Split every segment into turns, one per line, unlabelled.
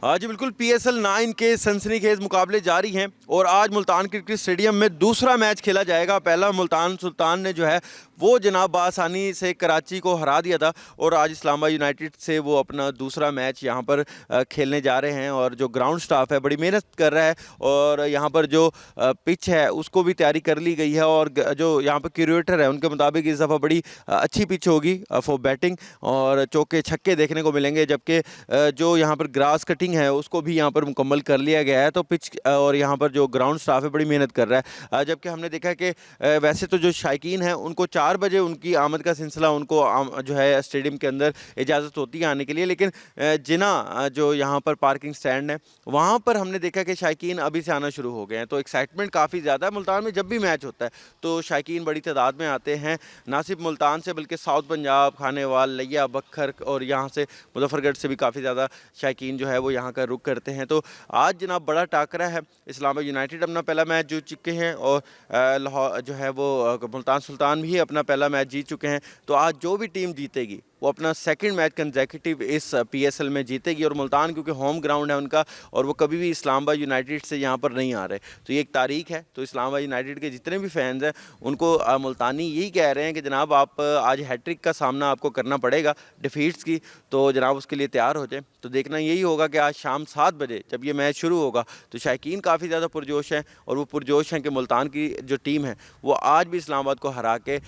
जी बिल्कुल, पीएसएल 9 के सनसनीखेज मुकाबले जारी हैं और आज मुल्तान क्रिकेट स्टेडियम में दूसरा मैच खेला जाएगा। पहला मुल्तान सुल्तान ने जो है वो जनाब आसानी से कराची को हरा दिया था और आज इस्लामाबाद यूनाइटेड से वो अपना दूसरा मैच यहाँ पर खेलने जा रहे हैं। और जो ग्राउंड स्टाफ है बड़ी मेहनत कर रहा है और यहाँ पर जो पिच है उसको भी तैयारी कर ली गई है। और जो यहाँ पर क्यूरेटर है उनके मुताबिक इस दफ़ा बड़ी अच्छी पिच होगी फॉर बैटिंग और चौके छक्के देखने को मिलेंगे। जबकि जो यहाँ पर ग्रास कटिंग है उसको भी यहाँ पर मुकम्मल कर लिया गया है। तो पिच और यहाँ पर जो ग्राउंड स्टाफ है बड़ी मेहनत कर रहा है। जबकि हमने देखा कि वैसे तो जो शायकीन हैं उनको 4 बजे उनकी आमद का सिलसिला उनको जो है स्टेडियम के अंदर इजाज़त होती है आने के लिए। लेकिन जिना जो यहाँ पर पार्किंग स्टैंड है वहाँ पर हमने देखा कि शायकीन अभी से आना शुरू हो गए हैं। तो एक्साइटमेंट काफ़ी ज़्यादा है। मुल्तान में जब भी मैच होता है तो शायकीन बड़ी तादाद में आते हैं, ना सिर्फ मुल्तान से बल्कि साउथ पंजाब, खानेवाल, लिया, बखर और यहाँ से मुजफ्फरगढ़ से भी काफ़ी ज़्यादा शायकीन जो है वो यहाँ का रुख करते हैं। तो आज जनाब बड़ा टाकरा है। इस्लामाबाद यूनाइटेड अपना पहला मैच जीत चुके हैं और लाहौर जो है वो मुल्तान सुल्तान भी अपना पहला मैच जीत चुके हैं। तो आज जो भी टीम जीतेगी वो अपना सेकंड मैच कंसेक्यूटिव इस पीएसएल में जीतेगी। और मुल्तान क्योंकि होम ग्राउंड है उनका और वो कभी भी इस्लामाबाद यूनाइटेड से यहाँ पर नहीं आ रहे, तो ये एक तारीख है। तो इस्लामाबाद यूनाइटेड के जितने भी फैंस हैं उनको मुल्तानी यही कह रहे हैं कि जनाब आप आज हैट्रिक का सामना आपको करना पड़ेगा डिफीट्स की, तो जनाब उसके लिए तैयार हो जाए। तो देखना यही होगा कि आज शाम 7 बजे जब ये मैच शुरू होगा तो शायकीन काफ़ी ज़्यादा पुरजोश हैं और वो पुरजोश हैं कि मुल्तान की जो टीम है वो आज भी इस्लामाबाद को हरा के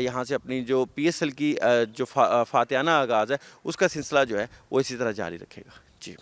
यहाँ से अपनी जो पीएसएल की जो फातियाना आगाज़ है उसका सिलसिला जो है वो इसी तरह जारी रखेगा। जी।